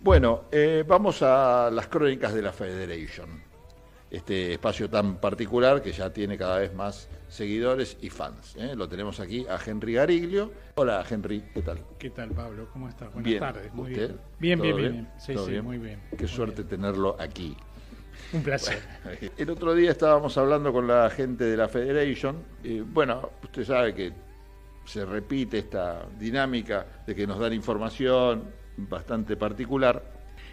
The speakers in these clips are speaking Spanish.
Bueno, vamos a las crónicas de la Federation, este espacio tan particular que ya tiene cada vez más seguidores y fans. Lo tenemos aquí a Henry Gariglio. Hola Henry, ¿qué tal? ¿Qué tal, Pablo? ¿Cómo estás? Buenas Bien. tardes. Muy ¿Usted? bien. Bien, ¿Todo bien, bien? bien. Sí, ¿Todo sí, bien? muy bien. Qué Muy suerte bien. tenerlo aquí. Un placer. El otro día estábamos hablando con la gente de la Federation. Bueno, usted sabe que se repite esta dinámica de que nos dan información bastante particular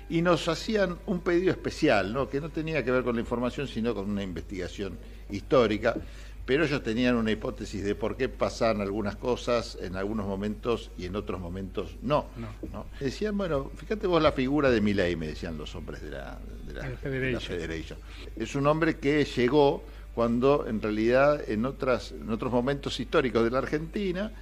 y nos hacían un pedido especial, ¿no? Que no tenía que ver con la información, sino con una investigación histórica, pero ellos tenían una hipótesis de por qué pasan algunas cosas en algunos momentos y en otros momentos no. Decían, bueno, fíjate vos la figura de Milei, me decían los hombres de la Federation. Es un hombre que llegó cuando en realidad en otros momentos históricos de la Argentina,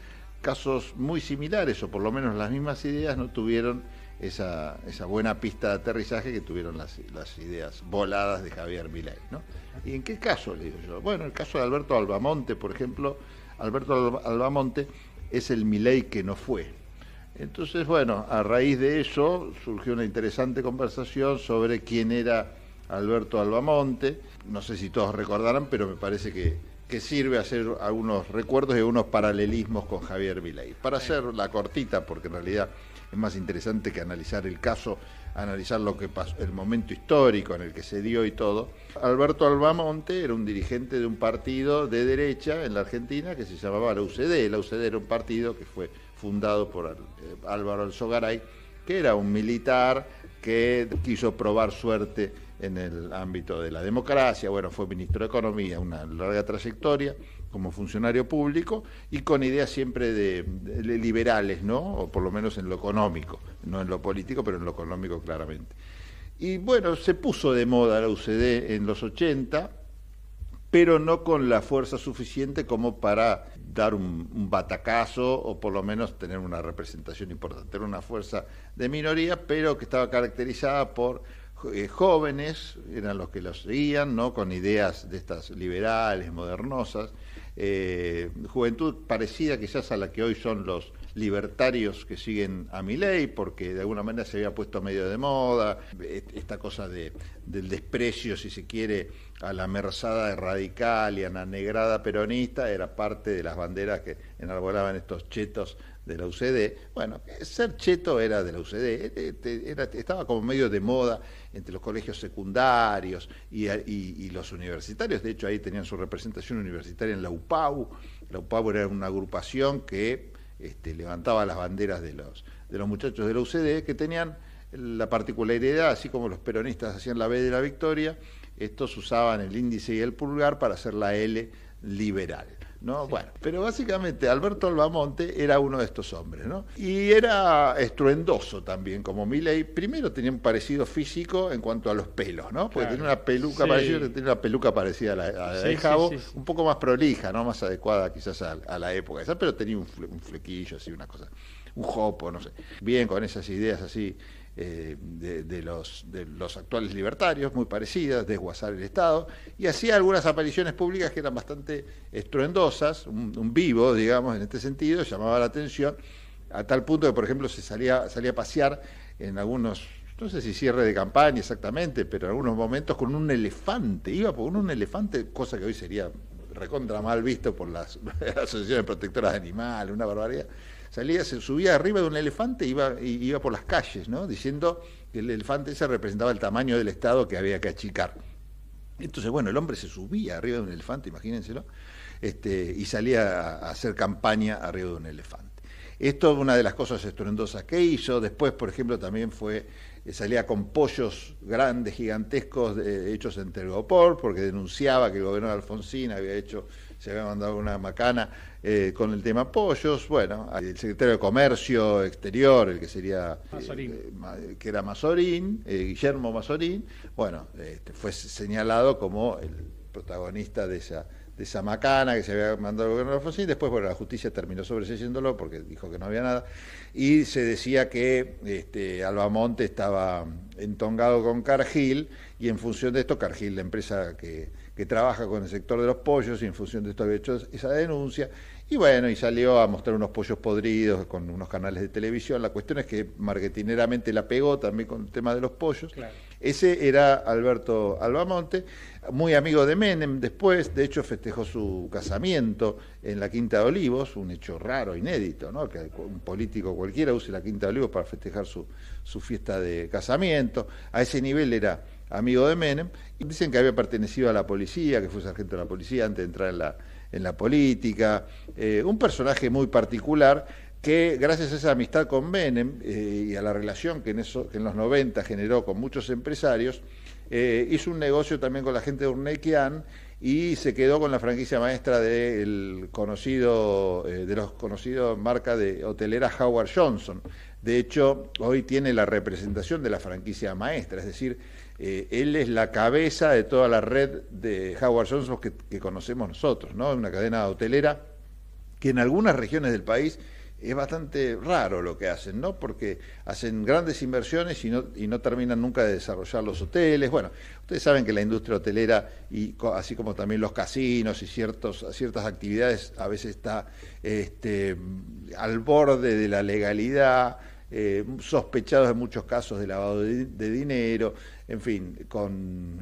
casos muy similares o por lo menos las mismas ideas no tuvieron esa buena pista de aterrizaje que tuvieron las ideas voladas de Javier Milei, ¿no? ¿Y en qué caso, le digo yo? Bueno, el caso de Alberto Albamonte, por ejemplo. Alberto Albamonte es el Milei que no fue. Entonces, bueno, a raíz de eso surgió una interesante conversación sobre quién era Alberto Albamonte. No sé si todos recordarán, pero me parece que sirve hacer algunos recuerdos y algunos paralelismos con Javier Milei. Para hacerla cortita, porque en realidad es más interesante que analizar el caso, analizar lo que pasó, el momento histórico en el que se dio y todo. Alberto Albamonte era un dirigente de un partido de derecha en la Argentina que se llamaba la UCD. La UCD era un partido que fue fundado por Álvaro Alzogaray, que era un militar que quiso probar suerte en el ámbito de la democracia. Bueno, fue ministro de Economía, una larga trayectoria como funcionario público y con ideas siempre de liberales, ¿no? O por lo menos en lo económico, no en lo político, pero en lo económico claramente. Y bueno, se puso de moda la UCD en los 80, pero no con la fuerza suficiente como para dar un batacazo o por lo menos tener una representación importante. Era una fuerza de minoría, pero que estaba caracterizada por jóvenes, eran los que los seguían, ¿no? Con ideas de estas liberales, modernosas, juventud parecida quizás a la que hoy son los libertarios que siguen a Milei, porque de alguna manera se había puesto medio de moda, esta cosa del desprecio, si se quiere, a la merzada radical y a la negrada peronista, era parte de las banderas que enarbolaban estos chetos de la UCD. Bueno, ser cheto era de la UCD, estaba como medio de moda entre los colegios secundarios y los universitarios. De hecho, ahí tenían su representación universitaria en la UPAU. La UPAU era una agrupación que levantaba las banderas de los muchachos de la UCD, que tenían la particularidad, así como los peronistas hacían la B de la victoria, estos usaban el índice y el pulgar para hacer la L liberal, ¿no? Sí. Bueno, pero básicamente Alberto Albamonte era uno de estos hombres, ¿no? Y era estruendoso también, como Milei. Primero tenía un parecido físico en cuanto a los pelos, ¿no? Porque tenía una peluca parecida a la de Jabo, un poco más prolija, ¿no? Más adecuada quizás a la época esa, pero tenía un flequillo así, una cosa, un jopo, no sé. Bien, con esas ideas así de los actuales libertarios, muy parecidas, desguazar el Estado, y hacía algunas apariciones públicas que eran bastante estruendosas, un vivo, digamos, en este sentido, llamaba la atención, a tal punto que, por ejemplo, salía a pasear en algunos, no sé si cierre de campaña exactamente, pero en algunos momentos con un elefante, iba con un elefante, cosa que hoy sería recontra mal visto por las asociaciones protectoras de animales, una barbaridad. Se subía arriba de un elefante y iba por las calles, ¿no? Diciendo que el elefante ese representaba el tamaño del Estado que había que achicar. Entonces, bueno, el hombre se subía arriba de un elefante, imagínenselo, y salía a hacer campaña arriba de un elefante. Esto es una de las cosas estruendosas que hizo. Después, por ejemplo, también salía con pollos grandes, gigantescos, hechos en Telgopor, porque denunciaba que el gobierno de Alfonsín se había mandado una macana con el tema pollos. Bueno, el secretario de Comercio Exterior, el que sería que era Mazorín, Guillermo Mazorín, bueno, fue señalado como el protagonista de esa macana que se había mandado el gobierno de Alfonsín. Después, bueno, la justicia terminó sobreseyéndolo porque dijo que no había nada, y se decía que Albamonte estaba entongado con Cargill, y en función de esto Cargill, la empresa que que trabaja con el sector de los pollos y en función de esto había hecho esa denuncia. Y bueno, y salió a mostrar unos pollos podridos con unos canales de televisión. La cuestión es que marketineramente la pegó también con el tema de los pollos. Claro. Ese era Alberto Albamonte, muy amigo de Menem después, de hecho festejó su casamiento en la Quinta de Olivos, un hecho raro, inédito, ¿no? Que un político cualquiera use la Quinta de Olivos para festejar su fiesta de casamiento. A ese nivel era amigo de Menem. Y dicen que había pertenecido a la policía, que fue sargento de la policía antes de entrar en la política. Un personaje muy particular que gracias a esa amistad con Menem y a la relación que en los 90 generó con muchos empresarios, hizo un negocio también con la gente de Urnequian y se quedó con la franquicia maestra de los conocidos marca de hotelera Howard Johnson. De hecho, hoy tiene la representación de la franquicia maestra, es decir, él es la cabeza de toda la red de Howard Johnson que conocemos nosotros, ¿no? Una cadena hotelera que en algunas regiones del país es bastante raro lo que hacen, ¿no? Porque hacen grandes inversiones y no terminan nunca de desarrollar los hoteles. Bueno, ustedes saben que la industria hotelera, y así como también los casinos y ciertas actividades, a veces está al borde de la legalidad, sospechados en muchos casos de lavado de dinero, en fin,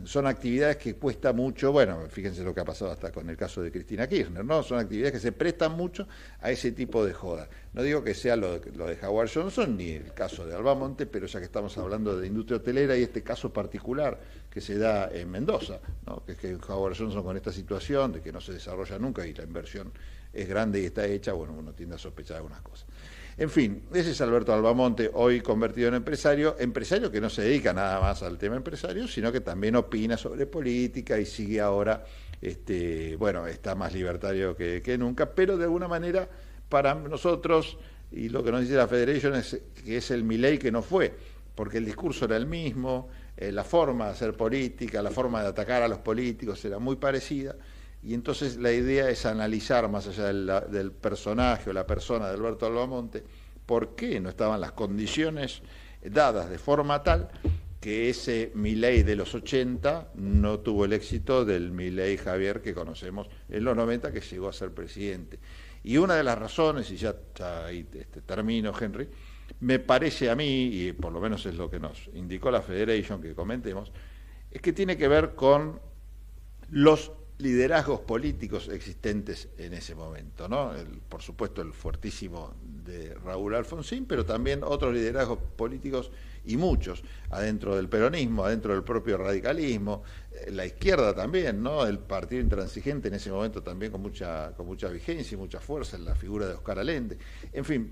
son actividades que cuesta mucho. Bueno, fíjense lo que ha pasado hasta con el caso de Cristina Kirchner, ¿no? Son actividades que se prestan mucho a ese tipo de joda. No digo que sea lo de Howard Johnson ni el caso de Albamonte, pero ya que estamos hablando de industria hotelera y este caso particular que se da en Mendoza, ¿no? Que es que Howard Johnson con esta situación de que no se desarrolla nunca y la inversión es grande y está hecha, bueno, uno tiende a sospechar algunas cosas. En fin, ese es Alberto Albamonte, hoy convertido en empresario que no se dedica nada más al tema empresario, sino que también opina sobre política y sigue ahora, bueno, está más libertario que nunca, pero de alguna manera para nosotros, y lo que nos dice la Federation es que es el Milei que no fue, porque el discurso era el mismo, la forma de hacer política, la forma de atacar a los políticos era muy parecida. Y entonces la idea es analizar, más allá del personaje o la persona de Alberto Albamonte, por qué no estaban las condiciones dadas de forma tal que ese Milei de los 80 no tuvo el éxito del Milei Javier que conocemos en los 90, que llegó a ser presidente. Y una de las razones, y ya ahí termino, Henry, me parece a mí, y por lo menos es lo que nos indicó la Federation que comentemos, es que tiene que ver con los liderazgos políticos existentes en ese momento, ¿no? Por supuesto el fuertísimo de Raúl Alfonsín, pero también otros liderazgos políticos y muchos, adentro del peronismo, adentro del propio radicalismo, la izquierda también, ¿no? El partido intransigente en ese momento también con mucha vigencia y mucha fuerza en la figura de Oscar Allende. En fin,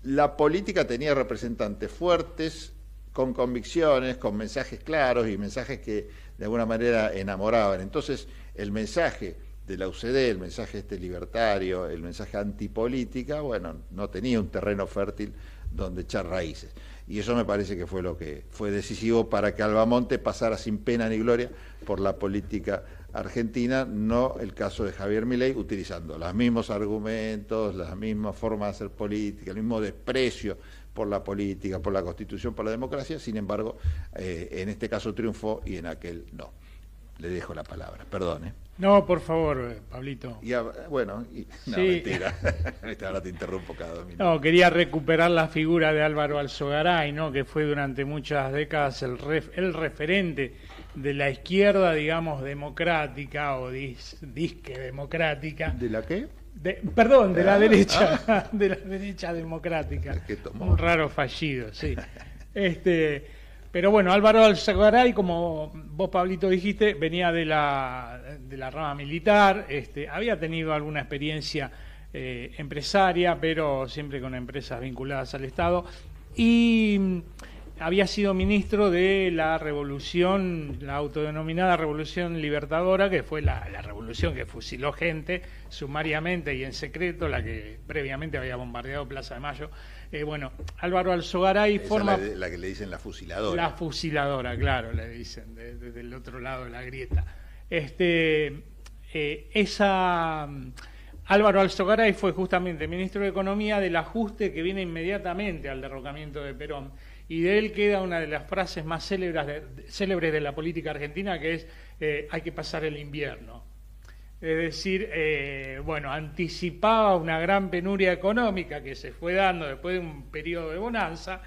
la política tenía representantes fuertes, con convicciones, con mensajes claros y mensajes que de alguna manera enamoraban. Entonces, el mensaje de la UCD, el mensaje libertario, el mensaje antipolítica, bueno, no tenía un terreno fértil donde echar raíces. Y eso me parece que fue lo que fue decisivo para que Albamonte pasara sin pena ni gloria por la política argentina, no el caso de Javier Milei, utilizando los mismos argumentos, las mismas formas de hacer política, el mismo desprecio por la política, por la Constitución, por la democracia. Sin embargo, en este caso triunfó y en aquel no. Le dejo la palabra, perdón. No, por favor, Pablito. Bueno, no, sí. Mentira, ahora te interrumpo cada 2 minutos. No, quería recuperar la figura de Álvaro Alzogaray, ¿no? Que fue durante muchas décadas el referente de la izquierda, digamos, democrática o disque democrática. ¿De la qué? Perdón, de la derecha, de la derecha democrática. Un raro fallido, sí. Pero bueno, Álvaro Alzogaray, como vos, Pablito, dijiste, venía de la rama militar, había tenido alguna experiencia empresaria, pero siempre con empresas vinculadas al Estado, y había sido ministro de la revolución, la autodenominada Revolución Libertadora, que fue la revolución que fusiló gente sumariamente y en secreto, la que previamente había bombardeado Plaza de Mayo. Bueno, Álvaro Alzogaray forma... la que le dicen la fusiladora. La fusiladora, claro, le dicen, desde el otro lado de la grieta. Álvaro Alzogaray fue justamente ministro de Economía del ajuste que viene inmediatamente al derrocamiento de Perón. Y de él queda una de las frases más célebres de la política argentina, que es hay que pasar el invierno. Es decir, bueno, anticipaba una gran penuria económica que se fue dando después de un periodo de bonanza,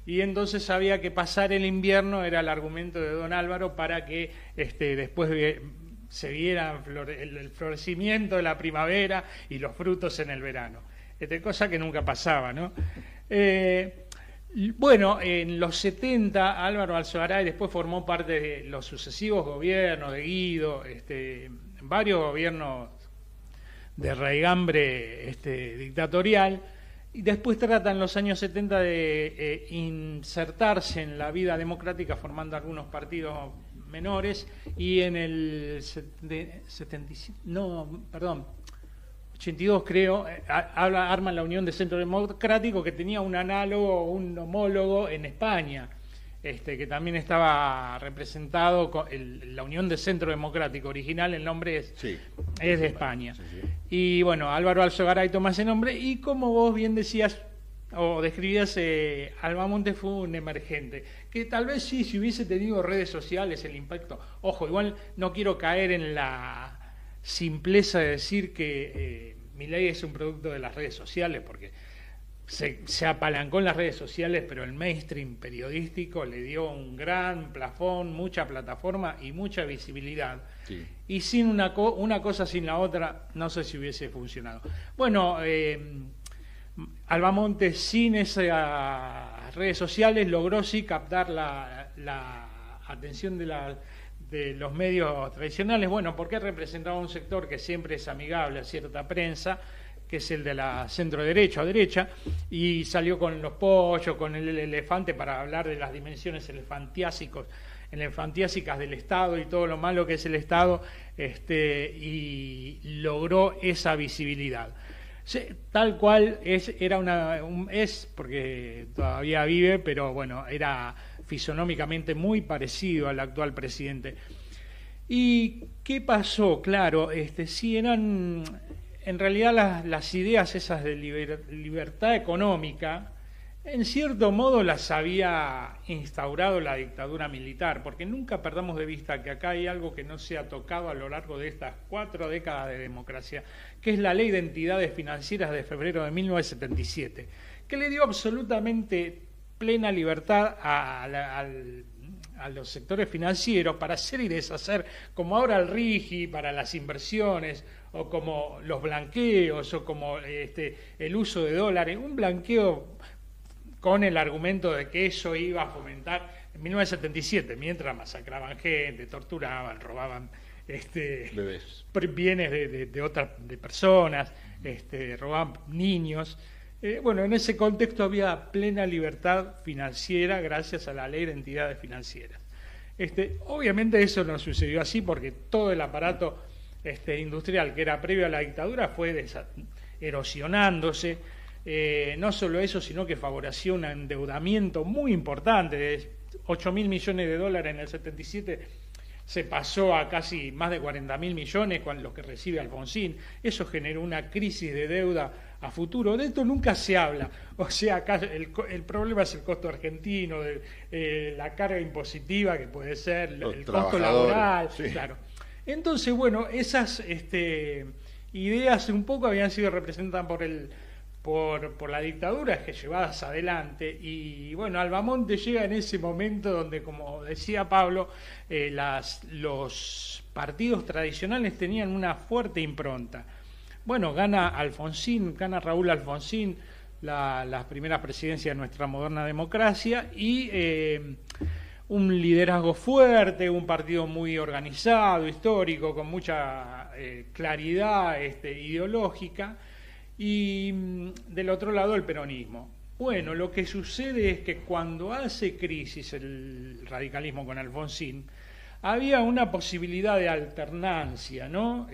y entonces había que pasar el invierno, era el argumento de don Álvaro, para que después se viera el florecimiento de la primavera y los frutos en el verano. Cosa que nunca pasaba, ¿no? Bueno, en los 70 Álvaro Alzogaray después formó parte de los sucesivos gobiernos de Guido, varios gobiernos de raigambre dictatorial, y después trata en los años 70 de insertarse en la vida democrática formando algunos partidos menores, y en el 82 creo, arman la Unión de Centro Democrático, que tenía un análogo, un homólogo en España, que también estaba representado con la Unión de Centro Democrático original, el nombre es de España. Sí. Y bueno, Álvaro Alzogaray toma ese nombre, y como vos bien decías o describías, Albamonte fue un emergente, que tal vez sí, si hubiese tenido redes sociales, el impacto. Ojo, igual no quiero caer en la simpleza de decir que Milei es un producto de las redes sociales, porque se apalancó en las redes sociales, pero el mainstream periodístico le dio un gran plafón, mucha plataforma y mucha visibilidad. Sí. Y sin una cosa sin la otra, no sé si hubiese funcionado. Bueno, Albamonte sin esas redes sociales logró sí captar la atención de los medios tradicionales, bueno, porque representaba un sector que siempre es amigable a cierta prensa, que es el de la centro-derecha o derecha, y salió con los pollos, con el elefante, para hablar de las dimensiones elefantiásicas del Estado y todo lo malo que es el Estado, y logró esa visibilidad. Tal cual es porque todavía vive, pero bueno, era fisonómicamente muy parecido al actual presidente. ¿Y qué pasó? Claro, sí eran en realidad las ideas esas de libertad económica, en cierto modo las había instaurado la dictadura militar, porque nunca perdamos de vista que acá hay algo que no se ha tocado a lo largo de estas 4 décadas de democracia, que es la Ley de Entidades Financieras de febrero de 1977, que le dio absolutamente plena libertad a los sectores financieros para hacer y deshacer, como ahora el RIGI para las inversiones, o como los blanqueos, o como el uso de dólares, un blanqueo con el argumento de que eso iba a fomentar en 1977, mientras masacraban gente, torturaban, robaban bienes de personas, robaban niños. Bueno, en ese contexto había plena libertad financiera gracias a la Ley de Entidades Financieras. Obviamente eso no sucedió así, porque todo el aparato industrial que era previo a la dictadura fue erosionándose. No solo eso, sino que favoreció un endeudamiento muy importante de 8.000 millones de dólares en el 77, se pasó a casi más de 40.000 millones con lo que recibe Alfonsín. Eso generó una crisis de deuda a futuro. De esto nunca se habla. O sea, acá el problema es el costo argentino, la carga impositiva que puede ser, el costo laboral. Sí. Claro. Entonces, bueno, esas ideas un poco habían sido representadas por la dictadura, que llevadas adelante, y bueno, Albamonte llega en ese momento donde, como decía Pablo, los partidos tradicionales tenían una fuerte impronta. Bueno, gana Raúl Alfonsín las primeras presidencias de nuestra moderna democracia, y un liderazgo fuerte, un partido muy organizado, histórico, con mucha claridad ideológica, y del otro lado el peronismo. Bueno, lo que sucede es que cuando hace crisis el radicalismo con Alfonsín, había una posibilidad de alternancia, ¿no?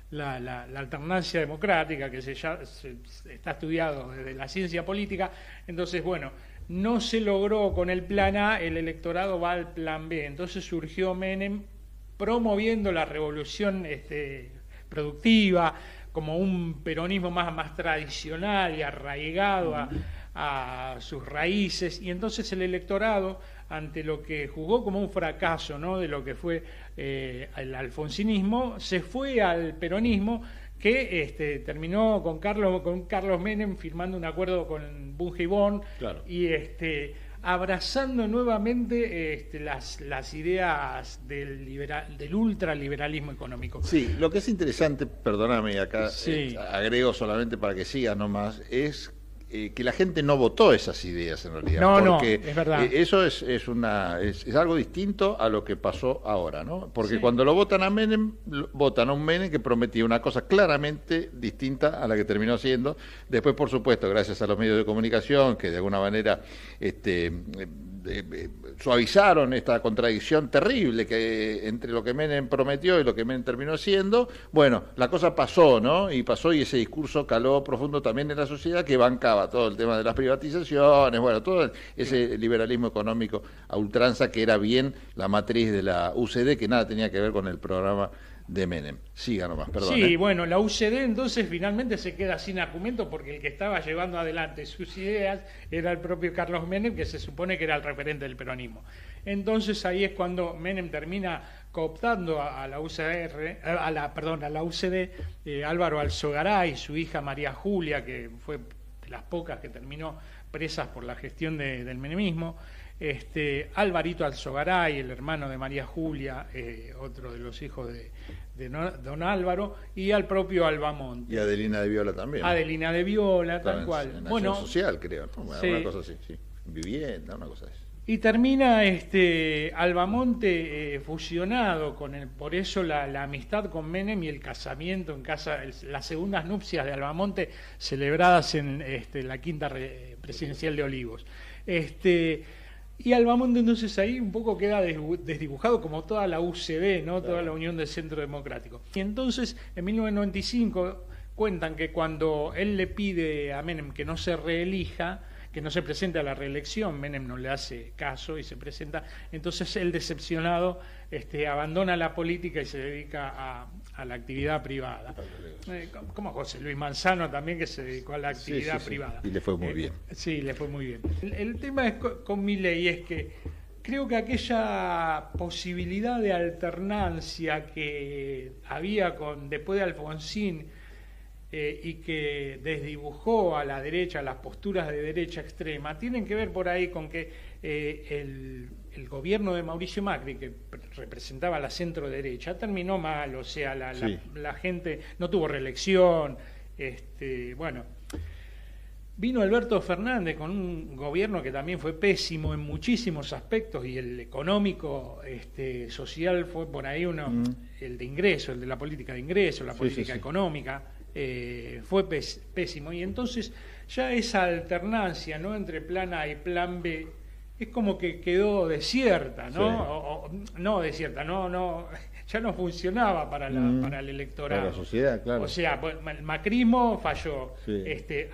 La alternancia democrática, que está estudiado desde la ciencia política. Entonces, bueno, no se logró con el plan A, el electorado va al plan B. Entonces surgió Menem promoviendo la revolución productiva, como un peronismo más tradicional y arraigado a sus raíces, y entonces el electorado, ante lo que juzgó como un fracaso, ¿no?, de lo que fue el alfonsinismo, se fue al peronismo, que terminó con Carlos Menem firmando un acuerdo con Bunge-Ibón, claro, y abrazando nuevamente las ideas del ultraliberalismo económico. Sí, lo que es interesante, perdóname, acá sí, agrego solamente para que siga nomás, es que la gente no votó esas ideas en realidad. No, porque no, es verdad. Eso es algo distinto a lo que pasó ahora, ¿no? Porque Sí, cuando lo votan a Menem, votan a un Menem que prometía una cosa claramente distinta a la que terminó siendo. Después, por supuesto, gracias a los medios de comunicación, que de alguna manera suavizaron esta contradicción terrible que entre lo que Menem prometió y lo que Menem terminó siendo, bueno, la cosa pasó, ¿no? Y pasó, y ese discurso caló profundo también en la sociedad, que bancaba todo el tema de las privatizaciones, bueno, todo ese liberalismo económico a ultranza, que era bien la matriz de la UCD, que nada tenía que ver con el programa de Menem. Siga nomás, perdón. Sí, bueno, la UCD entonces finalmente se queda sin argumento, porque el que estaba llevando adelante sus ideas era el propio Carlos Menem, que se supone que era el referente del peronismo. Entonces ahí es cuando Menem termina cooptando a la UCD, Álvaro Alzogaray, su hija María Julia, que fue de las pocas que terminó presas por la gestión del menemismo. Alvarito Alzogaray, el hermano de María Julia, otro de los hijos de don Álvaro, y al propio Albamonte. Y Adelina de Viola también. Adelina de Viola, tal cual. En bueno, social, creo, ¿no? sí. Una cosa así, sí. Vivienda, una cosa así. Y termina Albamonte fusionado con por eso la amistad con Menem y el casamiento en casa, las segundas nupcias de Albamonte celebradas en la quinta presidencial de Olivos. Y Albamonte entonces ahí un poco queda desdibujado, como toda la UCD, ¿no? Toda la Unión del Centro Democrático. Y entonces en 1995 cuentan que cuando él le pide a Menem que no se reelija, que no se presente a la reelección, Menem no le hace caso y se presenta, entonces él, decepcionado, abandona la política y se dedica a la actividad privada. Como José Luis Manzano también, que se dedicó a la actividad privada. Y le fue muy bien. Sí, le fue muy bien. El tema es con Milei es que creo que aquella posibilidad de alternancia que había después de Alfonsín, y que desdibujó a la derecha, las posturas de derecha extrema, tienen que ver por ahí con que el gobierno de Mauricio Macri, que representaba la centro derecha, terminó mal, o sea, la gente no tuvo reelección, bueno. Vino Alberto Fernández con un gobierno que también fue pésimo en muchísimos aspectos, y el económico, social fue por ahí el de ingreso, el de la política de ingreso, la política económica, fue pésimo. Y entonces ya esa alternancia, ¿no?, entre plan A y plan B es como que quedó desierta, ¿no? No desierta, no, ya no funcionaba para el electorado. Para la sociedad, claro. O sea, el macrismo falló,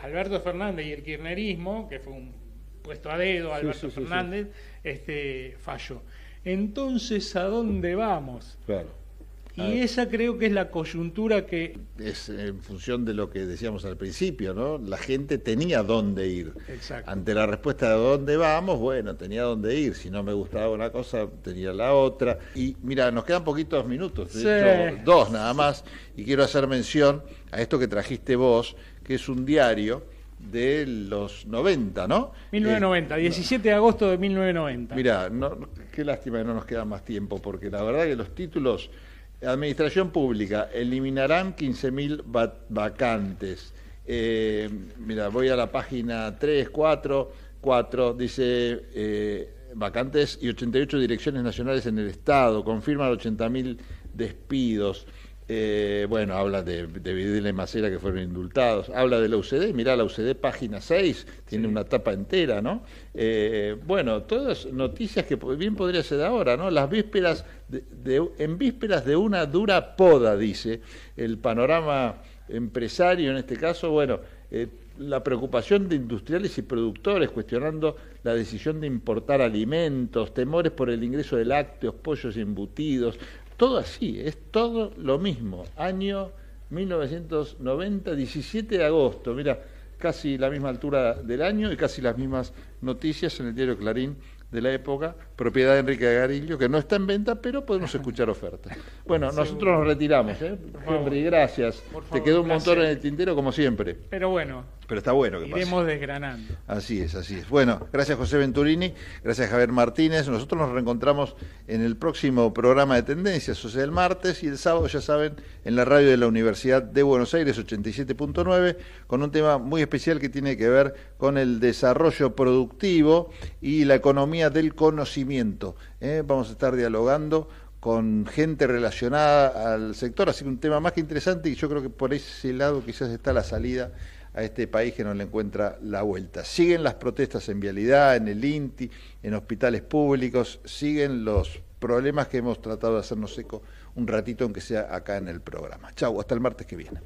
Alberto Fernández y el kirchnerismo, que fue un puesto a dedo, Alberto Fernández, falló. Entonces, ¿a dónde vamos? Claro. Y esa creo que es la coyuntura que... Es en función de lo que decíamos al principio, ¿no? La gente tenía dónde ir. Exacto. Ante la respuesta de dónde vamos, bueno, tenía dónde ir. Si no me gustaba una cosa, tenía la otra. Y mira, nos quedan poquitos minutos, de hecho, 2 nada más. Y quiero hacer mención a esto que trajiste vos, que es un diario de los 90, ¿no? 1990, 17 de agosto de 1990. Mira, qué lástima que no nos queda más tiempo, porque la verdad que los títulos... Administración Pública, eliminarán 15.000 vacantes. Mira, voy a la página 3, 4, dice vacantes y 88 direcciones nacionales en el Estado, confirman 80.000 despidos. Bueno, habla de Videla y Macera, que fueron indultados, habla de la UCD, mirá la UCD, página 6, tiene una tapa entera, ¿no? Bueno, todas noticias que bien podría ser ahora, ¿no? Las vísperas, en vísperas de una dura poda, dice el panorama empresario en este caso, bueno, la preocupación de industriales y productores cuestionando la decisión de importar alimentos, temores por el ingreso de lácteos, pollos y embutidos. Todo así, es todo lo mismo. Año 1990, 17 de agosto. Mira, casi la misma altura del año y casi las mismas noticias en el diario Clarín de la época, propiedad de Enrique Garillo, que no está en venta, pero podemos escuchar ofertas. Bueno, nosotros nos retiramos, Henry, gracias. Te quedó un montón en el tintero como siempre. Pero bueno, pero está bueno que iremos desgranando. Así es, así es. Bueno, gracias José Venturini, gracias Javier Martínez. Nosotros nos reencontramos en el próximo programa de Tendencias, o sea, el martes, y el sábado, ya saben, en la radio de la Universidad de Buenos Aires, 87.9, con un tema muy especial que tiene que ver con el desarrollo productivo y la economía del conocimiento. Vamos a estar dialogando con gente relacionada al sector, así que un tema más que interesante, y yo creo que por ese lado quizás está la salida a este país que no le encuentra la vuelta. Siguen las protestas en vialidad, en el INTI, en hospitales públicos, siguen los problemas que hemos tratado de hacernos eco un ratito, aunque sea acá en el programa. Chau, hasta el martes que viene.